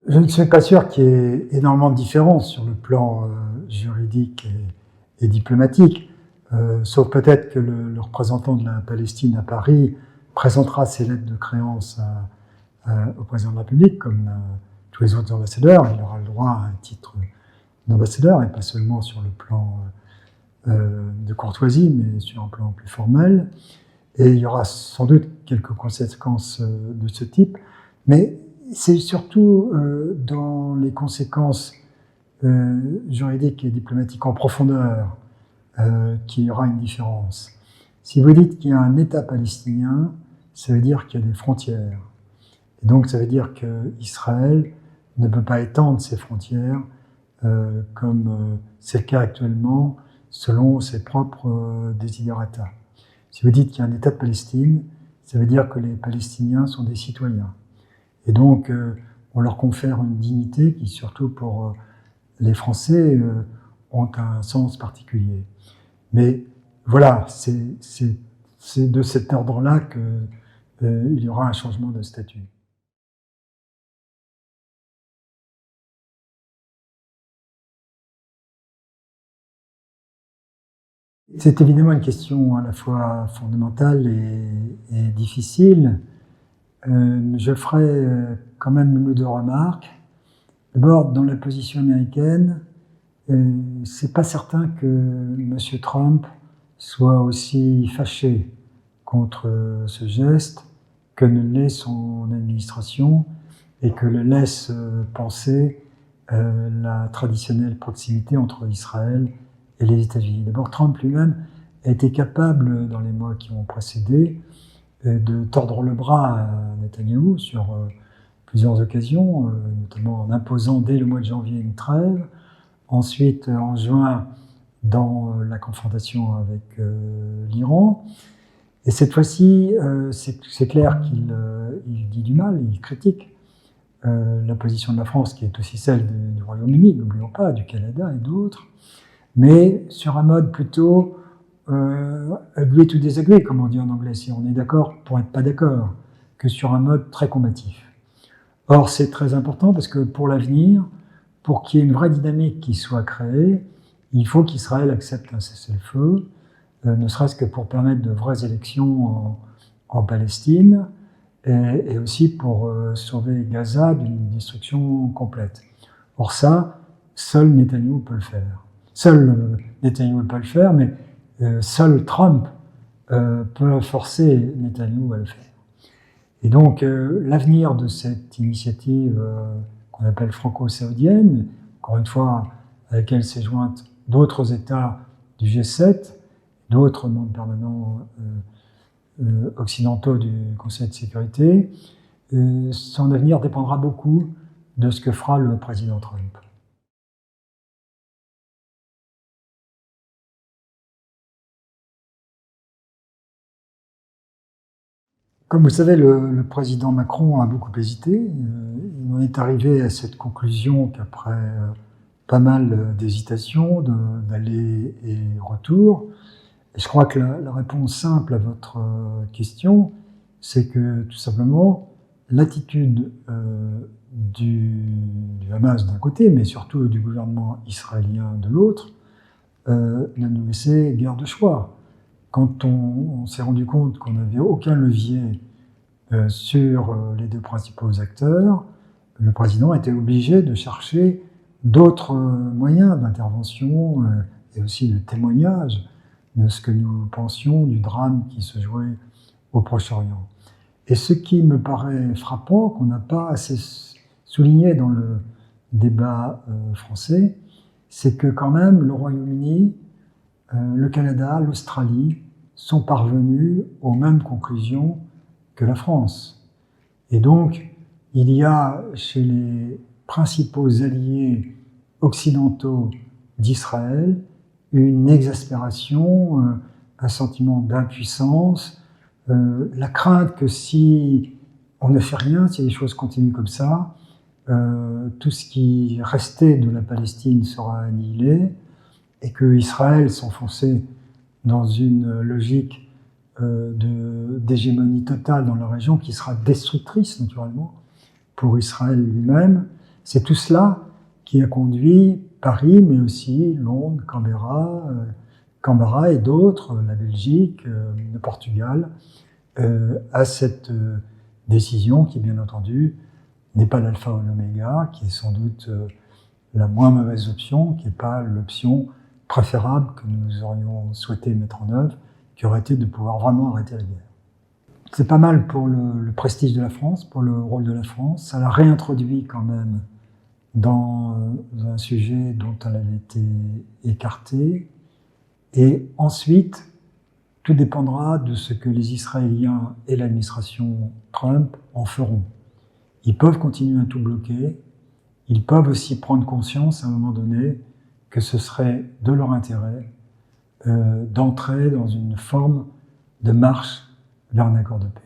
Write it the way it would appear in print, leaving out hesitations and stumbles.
Je ne suis pas sûr qu'il y ait énormément de différences sur le plan juridique et diplomatique, sauf peut-être que le représentant de la Palestine à Paris présentera ses lettres de créance au président de la République, comme tous les autres ambassadeurs. Il aura le droit à un titre d'ambassadeur, et pas seulement sur le plan de courtoisie, mais sur un plan plus formel. Et il y aura sans doute quelques conséquences de ce type, mais c'est surtout dans les conséquences juridiques et diplomatiques en profondeur qu'il y aura une différence. Si vous dites qu'il y a un État palestinien, ça veut dire qu'il y a des frontières. Et donc ça veut dire qu'Israël ne peut pas étendre ses frontières comme c'est le cas actuellement selon ses propres desiderata. Si vous dites qu'il y a un État de Palestine, ça veut dire que les Palestiniens sont des citoyens. Et donc, on leur confère une dignité qui, surtout pour les Français, ont un sens particulier. Mais voilà, c'est de cet ordre-là qu'il y aura un changement de statut. C'est évidemment une question à la fois fondamentale et difficile. Je ferai quand même une ou deux remarques. D'abord, dans la position américaine, c'est pas certain que M. Trump soit aussi fâché contre ce geste que ne l'est son administration et que le laisse penser la traditionnelle proximité entre Israël et les États-Unis. D'abord, Trump lui-même a été capable, dans les mois qui ont précédé, de tordre le bras à Netanyahou sur plusieurs occasions, notamment en imposant dès le mois de janvier une trêve. Ensuite, en juin, dans la confrontation avec l'Iran. Et cette fois-ci, c'est clair qu'il dit du mal, il critique la position de la France, qui est aussi celle du Royaume-Uni, n'oublions pas, du Canada et d'autres, mais sur un mode plutôt agree to disagree, comme on dit en anglais, si on est d'accord pour être pas d'accord, que sur un mode très combatif. Or, c'est très important parce que pour l'avenir, pour qu'il y ait une vraie dynamique qui soit créée, il faut qu'Israël accepte un cessez-le-feu, ne serait-ce que pour permettre de vraies élections en Palestine, et aussi pour sauver Gaza d'une destruction complète. Or ça, seul Netanyahou peut le faire. Seul Netanyahou peut le faire, mais seul Trump peut forcer Netanyahou à le faire. Et donc, l'avenir de cette initiative qu'on appelle franco-saoudienne, encore une fois, à laquelle s'est jointe d'autres États du G7, d'autres membres permanents occidentaux du Conseil de sécurité, son avenir dépendra beaucoup de ce que fera le président Trump. Comme vous le savez, le président Macron a beaucoup hésité. Il en est arrivé à cette conclusion qu'après pas mal d'hésitations, d'aller et retour, et je crois que la réponse simple à votre question, c'est que tout simplement, l'attitude du Hamas d'un côté, mais surtout du gouvernement israélien de l'autre, ne nous laissait guère de choix. Quand on s'est rendu compte qu'on n'avait aucun levier sur les deux principaux acteurs, le président était obligé de chercher d'autres moyens d'intervention et aussi de témoignage de ce que nous pensions du drame qui se jouait au Proche-Orient. Et ce qui me paraît frappant, qu'on n'a pas assez souligné dans le débat français, c'est que quand même le Royaume-Uni, le Canada, l'Australie sont parvenus aux mêmes conclusions que la France. Et donc, il y a chez les principaux alliés occidentaux d'Israël une exaspération, un sentiment d'impuissance, la crainte que si on ne fait rien, si les choses continuent comme ça, tout ce qui restait de la Palestine sera annihilé et que Israël s'enfonçait dans une logique d'hégémonie totale dans la région qui sera destructrice naturellement pour Israël lui-même C'est tout cela qui a conduit Paris, mais aussi Londres, Canberra et d'autres, la Belgique, le Portugal, à cette décision qui, bien entendu, n'est pas l'alpha ou l'oméga, qui est sans doute la moins mauvaise option, qui n'est pas l'option préférable que nous aurions souhaité mettre en œuvre, qui aurait été de pouvoir vraiment arrêter la guerre. C'est pas mal pour le prestige de la France, pour le rôle de la France. Ça l'a réintroduit quand même dans un sujet dont elle avait été écartée. Et ensuite, tout dépendra de ce que les Israéliens et l'administration Trump en feront. Ils peuvent continuer à tout bloquer. Ils peuvent aussi prendre conscience à un moment donné que ce serait de leur intérêt d'entrer dans une forme de marche vers un accord de paix.